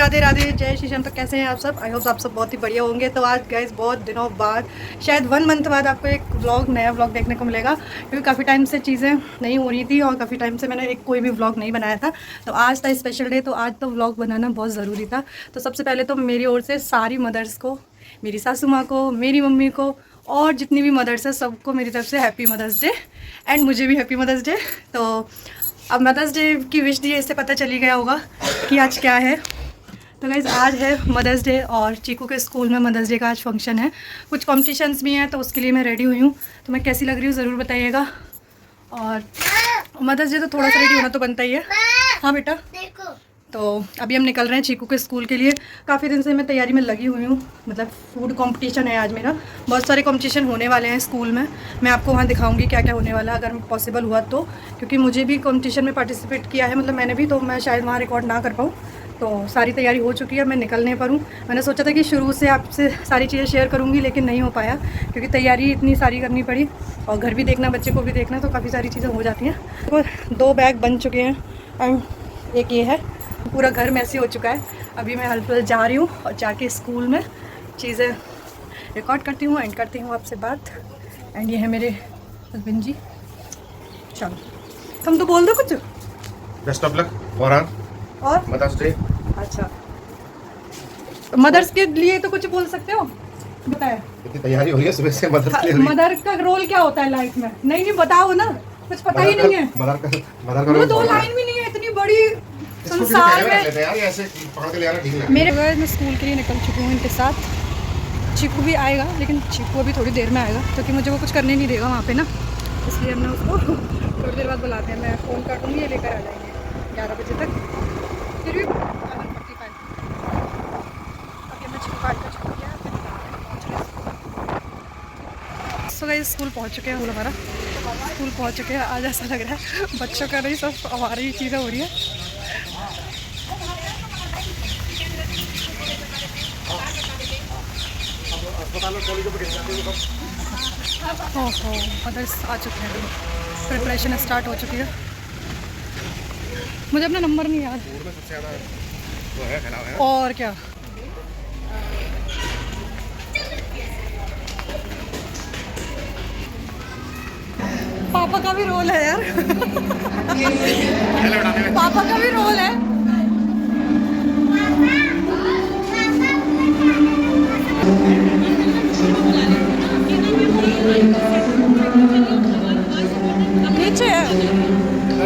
राधे राधे, जय श्री राम। तो कैसे हैं आप सब? आई होप आप सब बहुत ही बढ़िया होंगे। तो आज गाइस बहुत दिनों बाद, शायद 1 मंथ बाद आपको एक नया व्लॉग देखने को मिलेगा, क्योंकि काफ़ी टाइम से चीज़ें नहीं हो रही थी और काफ़ी टाइम से मैंने कोई भी व्लॉग नहीं बनाया था। तो आज था स्पेशल डे, तो आज तो व्लॉग बनाना बहुत ज़रूरी था। तो सबसे पहले तो मेरी ओर से सारी मदर्स को, मेरी सासू माँ को, मेरी मम्मी को और जितनी भी मदर्स हैं सबको मेरी तरफ से हैप्पी मदर्स डे, एंड मुझे भी हैप्पी मदर्स डे। तो अब मदर्स डे की विश दी है, इससे पता चली गया होगा कि आज क्या है। तो गाइज़ आज है मदर्स डे और चीकू के स्कूल में मदर्स डे का आज फंक्शन है। कुछ कॉम्पिटिशन्स भी हैं, तो उसके लिए मैं रेडी हुई हूँ। तो मैं कैसी लग रही हूँ ज़रूर बताइएगा। और मदर्स डे तो थोड़ा सा रेडी होना तो बनता ही है। हाँ बेटा देखो। तो अभी हम निकल रहे हैं चीकू के स्कूल के लिए। काफ़ी दिन से मैं तैयारी में लगी हुई हूँ, मतलब फूड कंपटीशन है आज मेरा। बहुत सारे कंपटीशन होने वाले हैं स्कूल में। मैं आपको वहाँ दिखाऊंगी क्या क्या होने वाला है, अगर पॉसिबल हुआ तो, क्योंकि मुझे भी कंपटीशन में पार्टिसिपेट किया है, मतलब मैंने भी, तो मैं शायद वहाँ रिकॉर्ड ना कर पाऊँ। तो सारी तैयारी हो चुकी है, मैं निकलने पर हूँ। मैंने सोचा था कि शुरू से आपसे सारी चीज़ें शेयर करूँगी, लेकिन नहीं हो पाया, क्योंकि तैयारी इतनी सारी करनी पड़ी और घर भी देखना, बच्चे को भी देखना, तो काफ़ी सारी चीज़ें हो जाती हैं। तो 2 बैग बन चुके हैं एंड एक ये है। पूरा घर मैसी हो चुका है। अभी मैं हल्फल जा रही हूँ और जाके स्कूल में चीज़ें रिकॉर्ड करती हूँ, एंड करती हूँ आपसे बात। एंड ये है मेरे हस्बैंड जी। चलो तुम तो बोल दो कुछ। बेस्ट ऑफ लक फॉर और मदर्स डे। अच्छा, मदर्स के लिए तो कुछ बोल सकते हो, बताया। इतनी तैयारी हो रही है सुबह से मदर्स डे। मदर का रोल क्या होता है लाइफ में? नहीं बताओ ना, कुछ पता ही नहीं है। मदर का रोल 2 लाइन भी नहीं है, इतनी बड़ी संसार में। यार ऐसे पकड़ के ले आना ठीक है। मेरे घर में स्कूल के लिए निकल चुकी हूँ इनके साथ। चीकू भी आएगा, लेकिन चीकू अभी थोड़ी देर में आएगा, क्योंकि मुझे वो कुछ करने नहीं देगा वहाँ पे ना, इसलिए हमने उसको थोड़ी देर बाद बुलाते हैं। मैं फ़ोन काटूँगी, ये लेकर आ जाएंगे 11 बजे तक। फिर भी 11:45 अभी हमने चीकू काट कर छोड़ दिया है, फिर पहुँच रहे हैं। सो गाइस स्कूल पहुँच चुके हैं, हमारा स्कूल पहुँच चुके हैं। आज ऐसा लग रहा है बच्चों का नहीं, सब हमारी चीज़ें हो रही है। मदर्स आ चुके हैं, प्रिपरेशन स्टार्ट हो चुकी है। मुझे अपना नंबर नहीं याद। और क्या, पापा का भी रोल है यार। पापा का भी रोल है। नीचे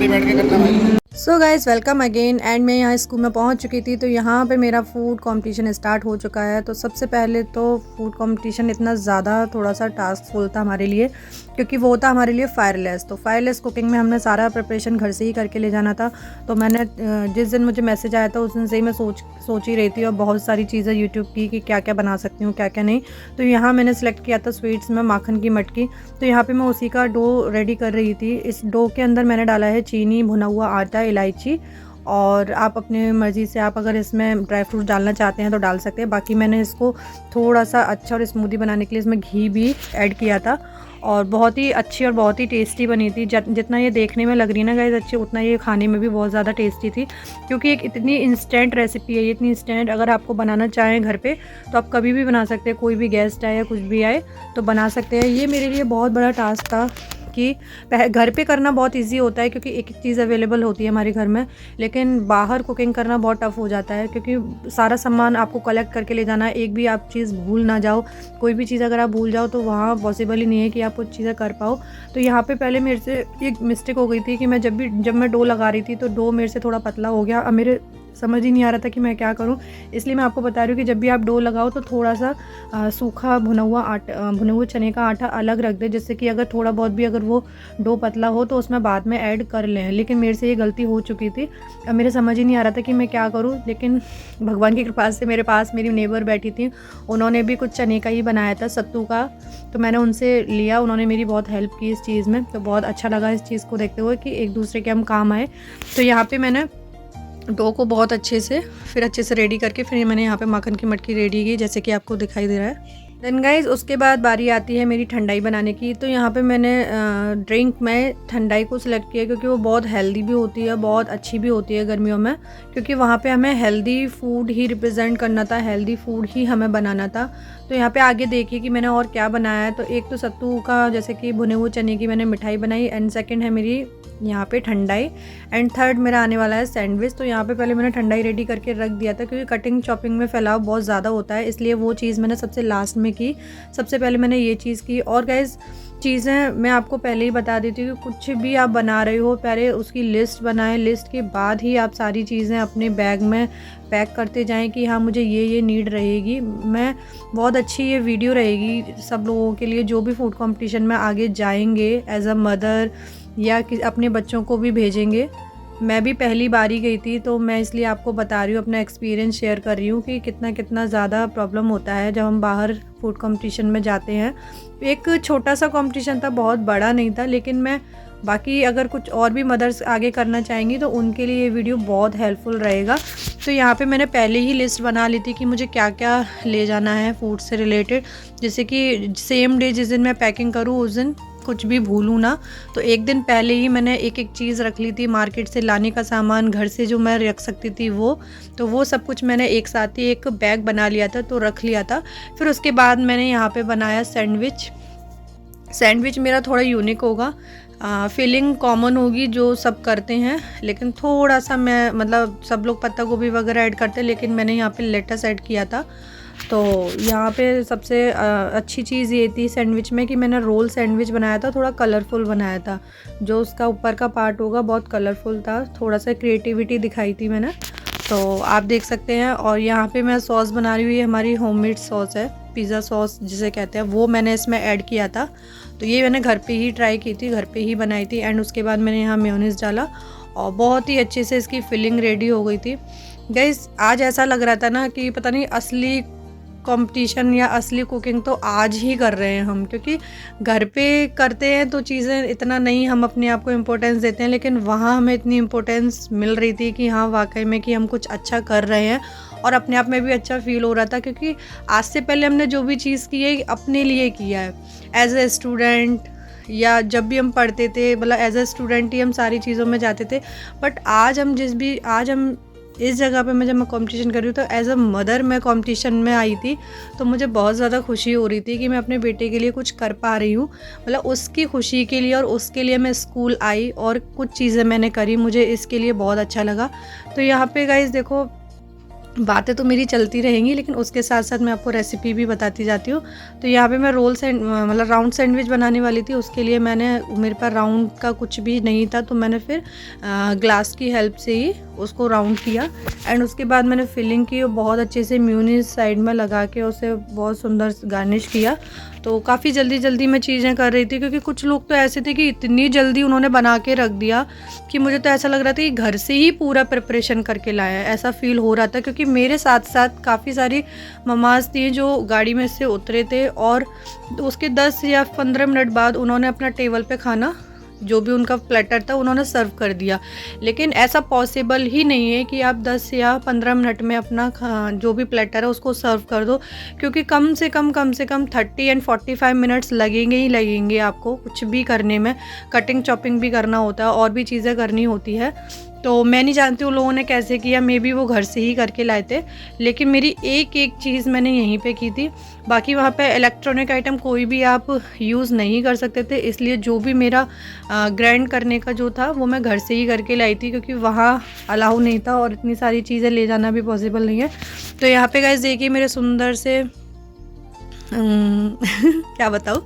बैठ के करना भाई। So guys welcome again. And मैं यहाँ स्कूल में पहुँच चुकी थी। तो यहाँ पे मेरा फूड कंपटीशन स्टार्ट हो चुका है। तो सबसे पहले तो फूड कंपटीशन इतना ज़्यादा थोड़ा सा टास्कफुल था हमारे लिए, क्योंकि वो था हमारे लिए फायरलेस। तो फायरलेस कुकिंग में हमने सारा प्रिपरेशन घर से ही करके ले जाना था। तो मैंने जिस दिन मुझे मैसेज आया था उस दिन से ही मैं सोच ही रही थी, और बहुत सारी चीज़ें यूट्यूब की कि क्या क्या बना सकती हूँ क्या क्या नहीं। तो यहाँ मैंने सेलेक्ट किया था स्वीट्स में माखन की मटकी। तो यहाँ पर मैं उसी का डो रेडी कर रही थी। इस डो के अंदर मैंने डाला है चीनी, भुना हुआ आटा, इलायची, और आप अपने मर्ज़ी से, आप अगर इसमें ड्राई फ्रूट डालना चाहते हैं तो डाल सकते हैं। बाकी मैंने इसको थोड़ा सा अच्छा और स्मूदी बनाने के लिए इसमें घी भी ऐड किया था, और बहुत ही अच्छी और बहुत ही टेस्टी बनी थी। जितना ये देखने में लग रही है ना गाइस अच्छी, उतना ये खाने में भी बहुत ज़्यादा टेस्टी थी, क्योंकि एक इतनी इंस्टेंट रेसिपी है ये, इतनी इंस्टेंट। अगर आपको बनाना चाहें घर पे तो आप कभी भी बना सकते हैं, कोई भी गेस्ट आए या कुछ भी आए तो बना सकते हैं। ये मेरे लिए बहुत बड़ा टास्क था कि घर पे करना बहुत इजी होता है, क्योंकि एक एक चीज़ अवेलेबल होती है हमारे घर में, लेकिन बाहर कुकिंग करना बहुत टफ़ हो जाता है, क्योंकि सारा सामान आपको कलेक्ट करके ले जाना है। एक भी आप चीज़ भूल ना जाओ, कोई भी चीज़ अगर आप भूल जाओ तो वहाँ पॉसिबल ही नहीं है कि आप कुछ चीज़ें कर पाओ। तो यहाँ पे पहले मेरे से एक मिस्टेक हो गई थी कि मैं जब मैं डो लगा रही थी तो डो मेरे से थोड़ा पतला हो गया। अब मेरे समझ ही नहीं आ रहा था कि मैं क्या करूं, इसलिए मैं आपको बता रही हूँ कि जब भी आप डो लगाओ तो थोड़ा सा सूखा भुना हुआ चने का आटा अलग रख दे, जिससे कि अगर थोड़ा बहुत भी अगर वो डो पतला हो तो उसमें बाद में ऐड कर लें। लेकिन मेरे से ये गलती हो चुकी थी। अब मेरे समझ ही नहीं आ रहा था कि मैं क्या करूँ, लेकिन भगवान की कृपा से मेरे पास मेरी नेबर बैठी थी, उन्होंने भी कुछ चने का ही बनाया था, सत्तू का। तो मैंने उनसे लिया, उन्होंने मेरी बहुत हेल्प की इस चीज़ में। तो बहुत अच्छा लगा इस चीज़ को देखते हुए कि एक दूसरे के हम काम आए। तो यहाँ पे मैंने डो को बहुत अच्छे से रेडी करके फिर मैंने यहाँ पे माखन की मटकी रेडी की, जैसे कि आपको दिखाई दे रहा है। देन गाइज उसके बाद बारी आती है मेरी ठंडाई बनाने की। तो यहाँ पे मैंने ड्रिंक में ठंडाई को सिलेक्ट किया क्योंकि वो बहुत हेल्दी भी होती है, बहुत अच्छी भी होती है गर्मियों में, क्योंकि वहाँ पे हमें हेल्दी फूड ही रिप्रेजेंट करना था, हेल्दी फूड ही हमें बनाना था। तो यहाँ पे आगे देखिए कि मैंने और क्या बनाया है। तो एक तो सत्तू का जैसे कि भुने हुए चने की मैंने मिठाई बनाई, एंड सेकेंड है मेरी यहाँ पे ठंडाई, एंड थर्ड मेरा आने वाला है सैंडविच। तो यहाँ पे पहले मैंने ठंडाई रेडी करके रख दिया था क्योंकि कटिंग चॉपिंग में फैलाव बहुत ज़्यादा होता है, इसलिए वो चीज़ मैंने सबसे लास्ट में की। सबसे पहले मैंने ये चीज़ की। और गाइज़ चीज़ें मैं आपको पहले ही बता देती हूँ कि कुछ भी आप बना रहे हो पहले उसकी लिस्ट बनाएं, लिस्ट के बाद ही आप सारी चीज़ें अपने बैग में पैक करते जाएं कि हाँ मुझे ये नीड रहेगी। मैं बहुत अच्छी ये वीडियो रहेगी सब लोगों के लिए जो भी फूड कंपटीशन में आगे जाएंगे एज अ मदर या अपने बच्चों को भी भेजेंगे। मैं भी पहली बार ही गई थी तो मैं इसलिए आपको बता रही हूँ, अपना एक्सपीरियंस शेयर कर रही हूँ कि कितना ज़्यादा प्रॉब्लम होता है जब हम बाहर फूड कंपटीशन में जाते हैं। एक छोटा सा कंपटीशन था, बहुत बड़ा नहीं था, लेकिन मैं बाकी अगर कुछ और भी मदर्स आगे करना चाहेंगी तो उनके लिए ये वीडियो बहुत हेल्पफुल रहेगा। तो यहाँ पे मैंने पहले ही लिस्ट बना ली थी कि मुझे क्या क्या ले जाना है फूड से रिलेटेड, जैसे कि सेम डे जिस दिन मैं पैकिंग करूँ उस दिन कुछ भी भूलूँ ना। तो एक दिन पहले ही मैंने एक चीज़ रख ली थी, मार्केट से लाने का सामान, घर से जो मैं रख सकती थी वो सब कुछ मैंने एक साथ ही एक बैग बना लिया था, तो रख लिया था। फिर उसके बाद मैंने यहाँ पे बनाया सैंडविच मेरा थोड़ा यूनिक होगा, फीलिंग कॉमन होगी जो सब करते हैं, लेकिन थोड़ा सा मैं मतलब सब लोग पत्ता गोभी वगैरह ऐड करते हैं, लेकिन मैंने यहाँ पे लेटस ऐड किया था। तो यहाँ पे सबसे अच्छी चीज़ ये थी सैंडविच में कि मैंने रोल सैंडविच बनाया था, थोड़ा कलरफुल बनाया था, जो उसका ऊपर का पार्ट होगा बहुत कलरफुल था, थोड़ा सा क्रिएटिविटी दिखाई थी मैंने, तो आप देख सकते हैं। और यहाँ पे मैं सॉस बना रही हूँ, ये हमारी होममेड सॉस है, पिज़्ज़ा सॉस जिसे कहते हैं, वो मैंने इसमें ऐड किया था। तो ये मैंने घर पे ही ट्राई की थी, घर पे ही बनाई थी, एंड उसके बाद मैंने यहाँ मेयोनीज डाला और बहुत ही अच्छे से इसकी फिलिंग रेडी हो गई थी। गाइस आज ऐसा लग रहा था ना कि पता नहीं असली कंपटीशन या असली कुकिंग तो आज ही कर रहे हैं हम, क्योंकि घर पे करते हैं तो चीज़ें इतना नहीं हम अपने आप को इम्पोर्टेंस देते हैं, लेकिन वहाँ हमें इतनी इम्पोर्टेंस मिल रही थी कि हाँ वाकई में कि हम कुछ अच्छा कर रहे हैं, और अपने आप में भी अच्छा फील हो रहा था, क्योंकि आज से पहले हमने जो भी चीज़ की है अपने लिए किया है, एज ए स्टूडेंट या जब भी हम पढ़ते थे, मतलब एज ए स्टूडेंट ही हम सारी चीज़ों में जाते थे। बट आज हम इस जगह पे मैं जब मैं कंपटीशन कर रही हूँ तो एज अ मदर मैं कंपटीशन में आई थी, तो मुझे बहुत ज़्यादा खुशी हो रही थी कि मैं अपने बेटे के लिए कुछ कर पा रही हूँ, मतलब उसकी खुशी के लिए, और उसके लिए मैं स्कूल आई और कुछ चीज़ें मैंने करी, मुझे इसके लिए बहुत अच्छा लगा। तो यहाँ पे गाइस देखो बातें तो मेरी चलती रहेंगी, लेकिन उसके साथ साथ मैं आपको रेसिपी भी बताती जाती हूँ। तो यहाँ पे मैं मतलब राउंड सैंडविच बनाने वाली थी, उसके लिए मेरे पास राउंड का कुछ भी नहीं था, तो मैंने फिर ग्लास की हेल्प से ही उसको राउंड किया, एंड उसके बाद मैंने फिलिंग की और बहुत अच्छे से मेयोनीज साइड में लगा के उसे बहुत सुंदर गार्निश किया। तो काफ़ी जल्दी मैं चीज़ें कर रही थी, क्योंकि कुछ लोग तो ऐसे थे कि इतनी जल्दी उन्होंने बना के रख दिया कि मुझे तो ऐसा लग रहा था कि घर से ही पूरा प्रिपरेशन करके लाया है, ऐसा फील हो रहा था। क्योंकि मेरे साथ साथ काफ़ी सारी ममाज थी जो गाड़ी में से उतरे थे, और उसके 10 या 15 मिनट बाद उन्होंने अपना टेबल पे खाना जो भी उनका प्लेटर था उन्होंने सर्व कर दिया। लेकिन ऐसा पॉसिबल ही नहीं है कि आप 10 या 15 मिनट में अपना जो भी प्लेटर है उसको सर्व कर दो, क्योंकि कम से कम 30 एंड 45 मिनट्स लगेंगे आपको कुछ भी करने में। कटिंग चॉपिंग भी करना होता है और भी चीज़ें करनी होती है, तो मैं नहीं जानती उन लोगों ने कैसे किया, मे बी वो घर से ही करके लाए थे, लेकिन मेरी एक चीज़ मैंने यहीं पे की थी। बाकी वहाँ पे इलेक्ट्रॉनिक आइटम कोई भी आप यूज़ नहीं कर सकते थे, इसलिए जो भी मेरा ग्राइंड करने का जो था वो मैं घर से ही करके लाई थी, क्योंकि वहाँ अलाउ नहीं था और इतनी सारी चीज़ें ले जाना भी पॉसिबल नहीं है। तो यहाँ पे गाइस देखिए मेरे सुंदर से क्या बताऊँ,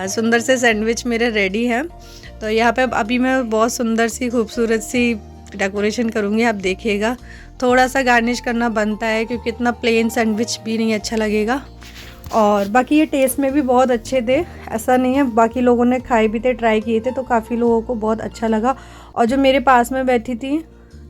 सुंदर से सैंडविच मेरे रेडी हैं। तो यहाँ पे अभी मैं बहुत सुंदर सी खूबसूरत सी डेकोरेशन करूँगी, आप देखिएगा। थोड़ा सा गार्निश करना बनता है, क्योंकि इतना प्लेन सैंडविच भी नहीं अच्छा लगेगा। और बाकी ये टेस्ट में भी बहुत अच्छे थे, ऐसा नहीं है, बाकी लोगों ने खाए भी थे, ट्राई किए थे, तो काफ़ी लोगों को बहुत अच्छा लगा। और जो मेरे पास में बैठी थी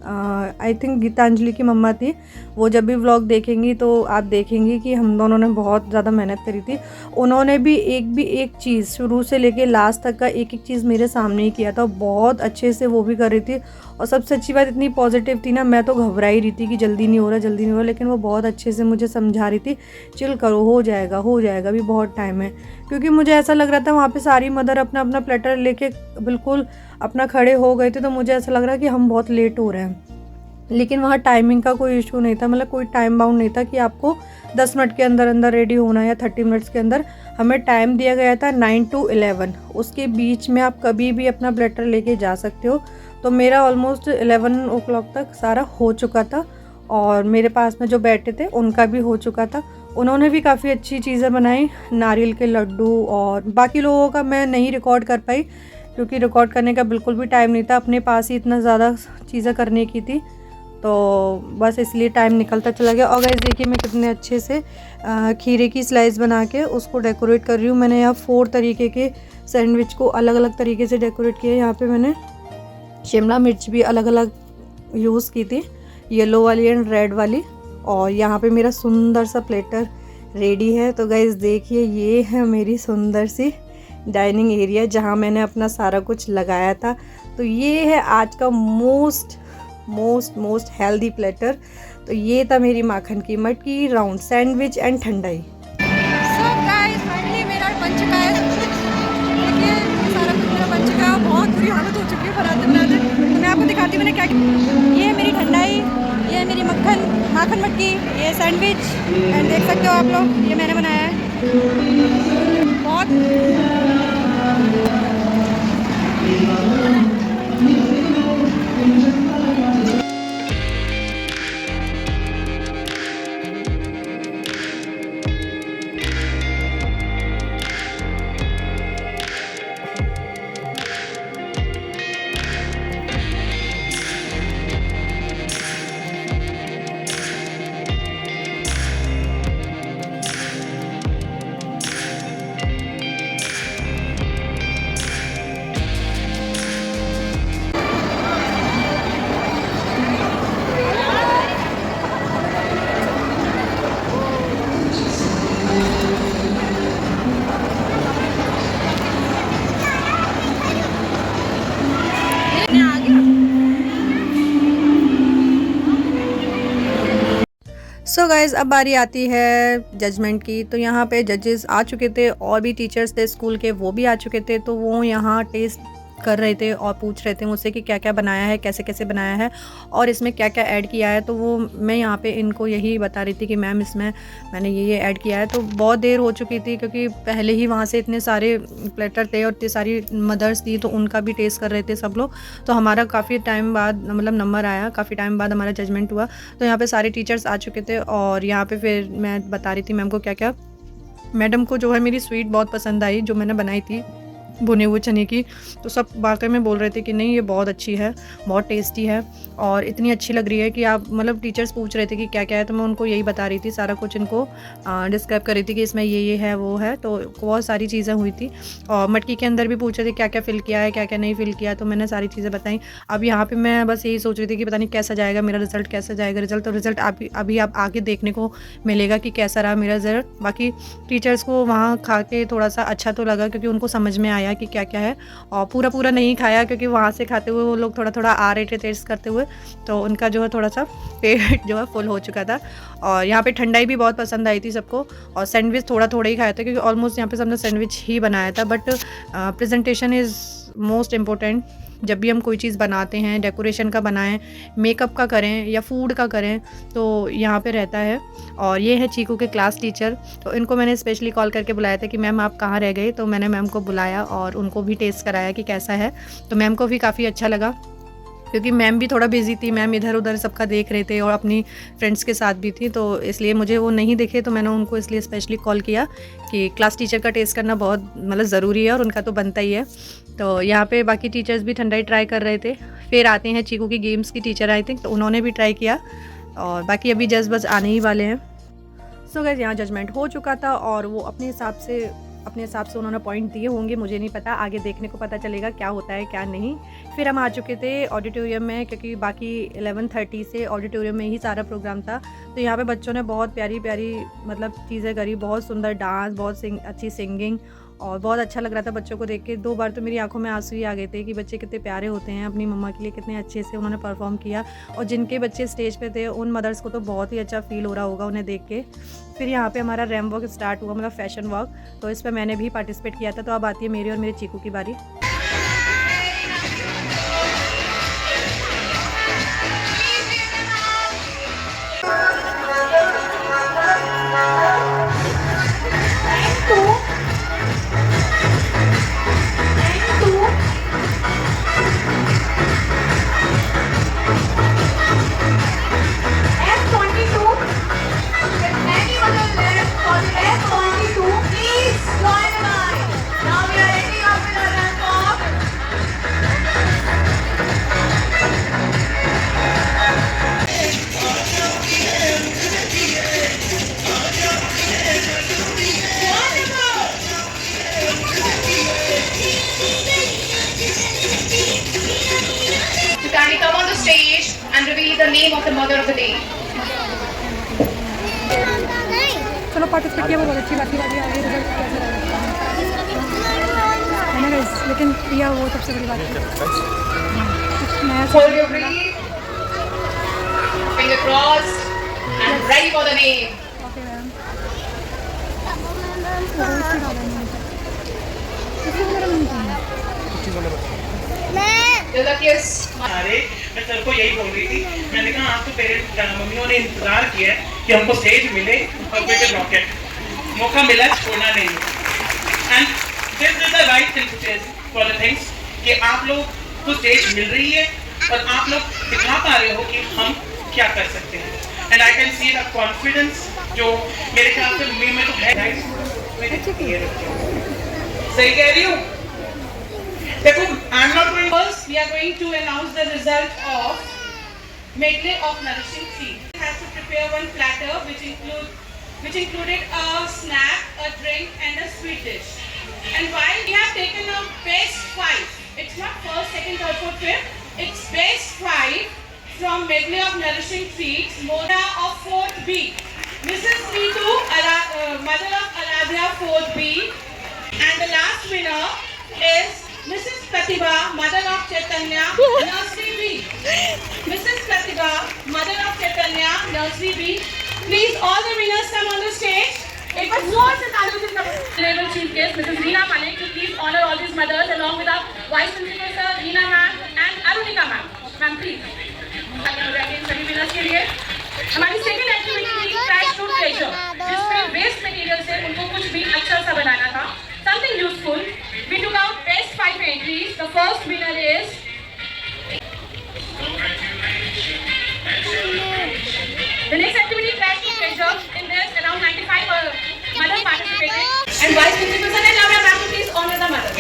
आई थिंक गीतांजलि की मम्मा थी, वो जब भी व्लॉग देखेंगी तो आप देखेंगी कि हम दोनों ने बहुत ज़्यादा मेहनत करी थी। उन्होंने भी एक चीज़ शुरू से लेके लास्ट तक का एक चीज़ मेरे सामने ही किया था, बहुत अच्छे से वो भी कर रही थी। और सबसे अच्छी बात इतनी पॉजिटिव थी ना, मैं तो घबरा ही रही थी कि जल्दी नहीं हो रहा, लेकिन वो बहुत अच्छे से मुझे समझा रही थी, चिल करो, हो जाएगा अभी बहुत टाइम है। क्योंकि मुझे ऐसा लग रहा था वहाँ पे सारी मदर अपना अपना प्लेटर लेके बिल्कुल अपना खड़े हो गए थे, तो मुझे ऐसा लग रहा कि हम बहुत लेट हो रहे हैं। लेकिन वहाँ टाइमिंग का कोई इशू नहीं था, मतलब कोई टाइम बाउंड नहीं था कि आपको 10 मिनट के अंदर अंदर रेडी होना है या 30 मिनट्स के अंदर। हमें टाइम दिया गया था 9 to 11, उसके बीच में आप कभी भी अपना प्लेटर लेके जा सकते हो। तो मेरा ऑलमोस्ट 11 o'clock तक सारा हो चुका था, और मेरे पास में जो बैठे थे उनका भी हो चुका था। उन्होंने भी काफ़ी अच्छी चीज़ें बनाई, नारियल के लड्डू, और बाकी लोगों का मैं नहीं रिकॉर्ड कर पाई क्योंकि रिकॉर्ड करने का बिल्कुल भी टाइम नहीं था, अपने पास ही इतना ज़्यादा चीज़ें करने की थी, तो बस इसलिए टाइम निकलता चला गया। और गाइस देखिए मैं कितने अच्छे से खीरे की स्लाइस बना के उसको डेकोरेट कर रही हूँ। मैंने यहाँ 4 तरीके के सैंडविच को अलग अलग तरीके से डेकोरेट किया। यहाँ पे मैंने शिमला मिर्च भी अलग अलग यूज़ की थी, येलो वाली एंड रेड वाली। और यहाँ पे मेरा सुंदर सा प्लेटर रेडी है। तो गाइस देखिए ये है मेरी सुंदर सी डाइनिंग एरिया जहाँ मैंने अपना सारा कुछ लगाया था। तो ये है आज का मोस्ट हेल्दी प्लेटर। तो ये था मेरी माखन की मटकी, round sandwich and thandai. So guys finally मेरा बन चुका है सब कुछ। देखिए सारा कुछ मेरा बन चुका है, बहुत बुरी हालत हो चुकी है बनाते बनाते। तो मैं आपको दिखाती हूँ मैंने क्या किया। ये है मेरी ठंडाई, ये है मेरी माखन मटकी, ये सैंडविच, एंड देख सकते हो आप लोग ये मैंने बनाया है। बहुत सो गाइज़ अब बारी आती है जजमेंट की। तो यहाँ पे जजेस आ चुके थे और भी टीचर्स थे स्कूल के, वो भी आ चुके थे। तो वो यहाँ टेस्ट कर रहे थे और पूछ रहे थे मुझसे कि क्या क्या बनाया है, कैसे कैसे बनाया है और इसमें क्या क्या ऐड किया है। तो वो मैं यहाँ पे इनको यही बता रही थी कि मैम इसमें मैंने ये ऐड किया है। तो बहुत देर हो चुकी थी क्योंकि पहले ही वहाँ से इतने सारे प्लेटर थे और इतनी सारी मदर्स थी, तो उनका भी टेस्ट कर रहे थे सब लोग। तो हमारा काफ़ी टाइम बाद मतलब नंबर आया, काफ़ी टाइम बाद हमारा जजमेंट हुआ। तो यहाँ पर सारे टीचर्स आ चुके थे और यहाँ पर फिर मैं बता रही थी मैम को क्या क्या। मैडम को जो है मेरी स्वीट बहुत पसंद आई जो मैंने बनाई थी भुने हुए चने की। तो सब वाकई में बोल रहे थे कि नहीं ये बहुत अच्छी है, बहुत टेस्टी है और इतनी अच्छी लग रही है कि आप मतलब टीचर्स पूछ रहे थे कि क्या क्या है। तो मैं उनको यही बता रही थी, सारा कुछ इनको डिस्क्राइब कर रही थी कि इसमें ये है वो है। तो बहुत सारी चीज़ें हुई थी और मटकी के अंदर भी पूछ रहे थे क्या क्या फ़िल किया है, क्या क्या नहीं फ़िल किया। तो मैंने सारी चीज़ें बताई। अब यहाँ पर मैं बस यही सोच रही थी कि पता नहीं कैसा जाएगा मेरा रिज़ल्ट, कैसा जाएगा रिज़ल्ट। तो रिज़ल्ट अभी आप आगे देखने को मिलेगा कि कैसा रहा मेरा रिज़ल्ट। बाकी टीचर्स को वहाँ खा के थोड़ा सा अच्छा तो लगा क्योंकि उनको समझ में आया कि क्या क्या है। और पूरा नहीं खाया क्योंकि वहाँ से खाते हुए वो लोग थोड़ा आ रहे थे टेस्ट करते हुए, तो उनका जो है थोड़ा सा पेट जो है फुल हो चुका था। और यहाँ पे ठंडाई भी बहुत पसंद आई थी सबको और सैंडविच थोड़ा ही खाया था क्योंकि ऑलमोस्ट यहाँ पे सबने सैंडविच ही बनाया था। But presentation is most important. जब भी हम कोई चीज़ बनाते हैं, डेकोरेशन का बनाएं, मेकअप का करें या फूड का करें, तो यहाँ पे रहता है। और ये है चीकू के क्लास टीचर। तो इनको मैंने स्पेशली कॉल करके बुलाया था कि मैम आप कहाँ रह गए। तो मैंने मैम को बुलाया और उनको भी टेस्ट कराया कि कैसा है। तो मैम को भी काफ़ी अच्छा लगा क्योंकि मैम भी थोड़ा बिजी थी, मैम इधर उधर सबका देख रहे थे और अपनी फ्रेंड्स के साथ भी थी, तो इसलिए मुझे वो नहीं दिखे। तो मैंने उनको इसलिए स्पेशली कॉल किया कि क्लास टीचर का टेस्ट करना बहुत मतलब ज़रूरी है और उनका तो बनता ही है। तो यहाँ पे बाकी टीचर्स भी ठंडाई ट्राई कर रहे थे। फिर आते हैं चीकू की गेम्स की टीचर आई थिंक, तो उन्होंने भी ट्राई किया और बाकी अभी जस्ट बस आने ही वाले हैं। सो गाइस यहाँ जजमेंट हो चुका था और वो अपने हिसाब से अपने हिसाब से उन्होंने पॉइंट दिए होंगे, मुझे नहीं पता, आगे देखने को पता चलेगा क्या होता है क्या नहीं। फिर हम आ चुके थे ऑडिटोरियम में, क्योंकि बाकी 11:30 से ऑडिटोरियम में ही सारा प्रोग्राम था। तो यहाँ पे बच्चों ने बहुत प्यारी प्यारी मतलब चीज़ें करी, बहुत सुंदर डांस, बहुत अच्छी सिंगिंग, और बहुत अच्छा लग रहा था बच्चों को देख के। 2 बार तो मेरी आंखों में आंसू ही आ गए थे कि बच्चे कितने प्यारे होते हैं, अपनी मम्मा के लिए कितने अच्छे से उन्होंने परफॉर्म किया। और जिनके बच्चे स्टेज पे थे उन मदर्स को तो बहुत ही अच्छा फील हो रहा होगा उन्हें देख के। फिर यहाँ पे हमारा रैम वॉक स्टार्ट हुआ, मतलब फैशन वॉक, तो इस पर मैंने भी पार्टिसिपेट किया था। तो अब आती है मेरी और मेरे चीकू की बारी। And reveal the name of the mother of the day. चलो पार्टिसिपेट किया, वो बहुत अच्छी बात थी। आगे रिजल्ट कैसे रहा है ना गाइस, लेकिन किया वो सबसे बड़ी बात है। नया Hold your breath, finger crossed, and ready for the name. Okay ma'am, बहुत अच्छी बात है। किसी को मेरा नहीं चाहिए। Till the kiss. अरे मैं सर को यही बोल रही थी, मैंने कहा आपको पेरेंट्स मम्मियों ने इंतजार किया है कि हमको स्टेज मिले और बेटे रॉकेट मौका मिला, छोड़ना नहीं। And this is the right thing to say for the things कि आप लोग को स्टेज मिल रही है और आप लोग दिखा पा रहे हो कि हम क्या कर सकते हैं। And I can see the confidence जो मेरे ख्याल से मम्मी में तो है। सही कह रही हूँ। देखो, I am not going. First, we are going to announce the result of medley of nourishing feed. Has to prepare one platter which included a snack, a drink, and a sweet dish. And while we have taken a best 5, it's not first, second, third, fourth, fifth. It's best 5 from medley of nourishing feeds. Mona of 4th B, Mrs. Neetu, mother of Aradhya 4th B, and the last winner is Mrs. Pratibha, mother of Chaitanya, Nursery B. Mrs. Pratibha, mother of Chaitanya, Nursery B. Please, all the winners come on the stage. It was an honorable chief guest, Mrs. Reena Malik, to please honor all these mothers along with our Vice Principal Sir, Reena ma'am, and Arunika ma'am. Ma'am, please. सभी winners के लिए हमारी second activity थी Trash to Treasure, जिसमें waste material से उनको कुछ भी अच्छा सा बनाना था, something useful. We took out best 5 entries. The first winner is the next activity, Trash to Treasure. In this, around 95 mothers participated. And Vice Principal Sir and Lavya ma'am, please honor the mothers.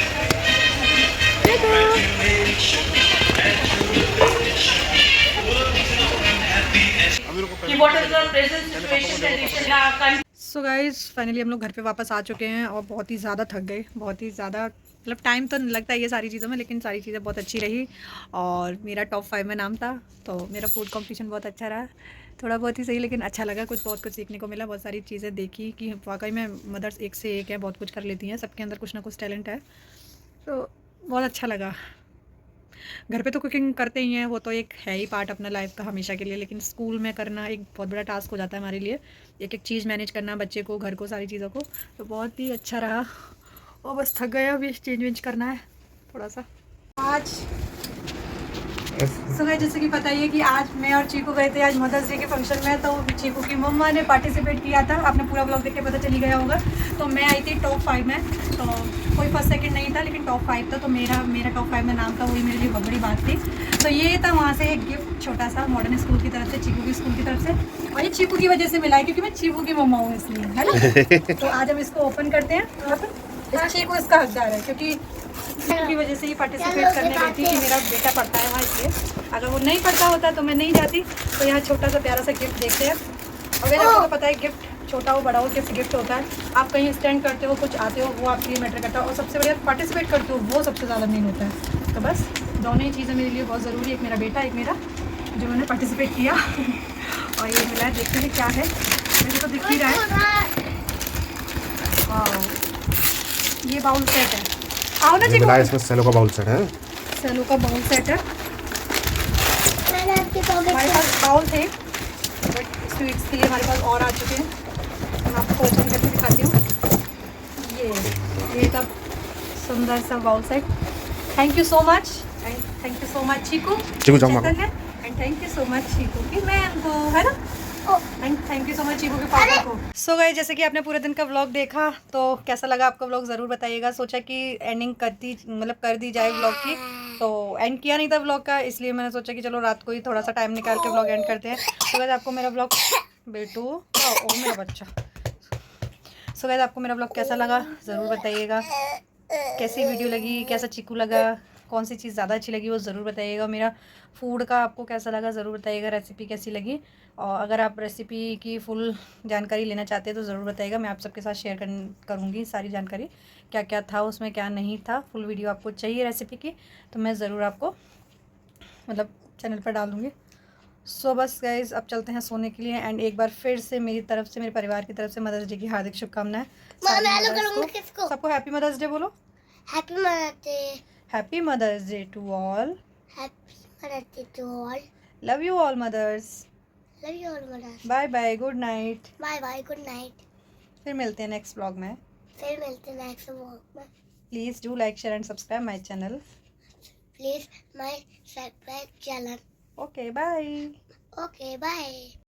What is the present situation condition in our country? So guys finally हम लोग घर पे वापस आ चुके हैं और बहुत ही ज़्यादा थक गए, बहुत ही ज़्यादा, मतलब टाइम तो लगता है ये सारी चीज़ों में, लेकिन सारी चीज़ें बहुत अच्छी रही। और मेरा टॉप 5 में नाम था, तो मेरा फूड कंपटीशन बहुत अच्छा रहा। थोड़ा बहुत ही सही, लेकिन अच्छा लगा, बहुत कुछ सीखने को मिला, बहुत सारी चीज़ें देखी कि वाकई में मदर्स एक से एक है, बहुत कुछ कर लेती हैं, सबके अंदर कुछ ना कुछ टैलेंट है, तो बहुत अच्छा लगा। घर पे तो कुकिंग करते ही हैं, वो तो एक है ही पार्ट अपना लाइफ का हमेशा के लिए, लेकिन स्कूल में करना एक बहुत बड़ा टास्क हो जाता है हमारे लिए, एक एक चीज़ मैनेज करना, बच्चे को, घर को, सारी चीज़ों को, तो बहुत ही अच्छा रहा। और बस थक गया, अभी चेंज वेंज करना है थोड़ा सा। आज सुबह जैसे कि पता ही है कि आज मैं और चीकू गए थे आज मदर्स डे के फंक्शन में, तो चीकू की मम्मा ने पार्टिसिपेट किया था, आपने पूरा ब्लॉग देख के पता चली गया होगा। तो मैं आई थी टॉप 5 में, तो कोई फर्स्ट सेकंड नहीं था, लेकिन टॉप 5 था, तो मेरा टॉप 5 में नाम था, वही मेरे लिए बहुत बड़ी बात थी। तो ये था वहाँ से एक गिफ्ट छोटा सा मॉडर्न स्कूल की तरफ से, चीकू की स्कूल की तरफ से, और ये चीकू की वजह से मिला है क्योंकि मैं चीकू की मम्मा हूँ इसलिए, है ना। तो आज हम इसको ओपन करते हैं। चीकू इसका हकदार है क्योंकि चीकू की वजह से ही पार्टिसिपेट करने गई थी कि मेरा बेटा पढ़ता है वहाँ, इसलिए अगर वो नहीं पढ़ता होता तो मैं नहीं जाती। तो यहाँ छोटा सा प्यारा सा गिफ्ट देखते हैं। और वैसे आपको पता है गिफ्ट छोटा हो बड़ा हो कैसे गिफ्ट होता है, आप कहीं स्टैंड करते हो कुछ आते हो वो आपके लिए मैटर करता है, और सबसे बढ़िया पार्टिसिपेट करते हो वो सबसे ज़्यादा मेन होता है। तो बस दोनों ही चीज़ें मेरे लिए बहुत ज़रूरी है, एक मेरा बेटा एक मेरा जो मैंने पार्टिसिपेट किया और ये मिला है, देखते हैं क्या है, मुझे तो दिख ही रहा है। वाह ये बाउल सेट है, आओ ना ये जी, मिला है इसमें सेलो का बाउल सेट है। सेलो का बाउल सेट है। हमारे पास बाउल थे बट स्वीट्स के लिए हमारे पास और आ चुके हैं, मैं आपको ओपन करके दिखाती हूँ। ये तब सुंदर सा bowl set. Thank you so much and thank you so much Cheeku Chaitanya and thank you so much Cheeku की मैम को, है ना, and thank you so much Cheeku के पापा को। सो गाइस जैसे कि आपने पूरे दिन का व्लॉग देखा तो कैसा लगा आपका व्लॉग ज़रूर बताइएगा। सोचा कि एंडिंग कर दी जाए व्लॉग की, तो एंड किया नहीं था व्लॉग का, इसलिए मैंने सोचा कि चलो रात को ही थोड़ा सा टाइम निकाल के व्लॉग एंड करते हैं। सो गाइस आपको मेरा व्लॉग बेटू ओ मेरा बच्चा, सो गाइस आपको मेरा व्लॉग कैसा लगा ज़रूर बताइएगा, कैसी वीडियो लगी, कैसा चीकू लगा, कौन सी चीज़ ज़्यादा अच्छी लगी वो ज़रूर बताइएगा। मेरा फूड का आपको कैसा लगा ज़रूर बताइएगा, रेसिपी कैसी लगी, और अगर आप रेसिपी की फुल जानकारी लेना चाहते हैं तो ज़रूर बताइएगा। मैं आप सबके साथ शेयर करूँगी सारी जानकारी, क्या क्या था उसमें क्या नहीं था। फुल वीडियो आपको चाहिए रेसिपी की तो मैं ज़रूर आपको मतलब चैनल पर डाल दूँगी। सो बस गाइज़ अब चलते हैं सोने के लिए, एंड एक बार फिर से मेरी तरफ से मेरे परिवार की तरफ से मदर्स डे की हार्दिक शुभकामनाएं। सबको हैप्पी मदर्स डे बोलो। Happy mother's day. Happy mother's day to all. Happy mother's day to all. Love you all mothers. Love you all mothers. Bye bye, good night. Bye bye, good night. फिर मिलते हैं next vlog में। फिर मिलते हैं next vlog में। Please do like share and subscribe my channel. Please my subscribe channel. Okay bye. Okay bye.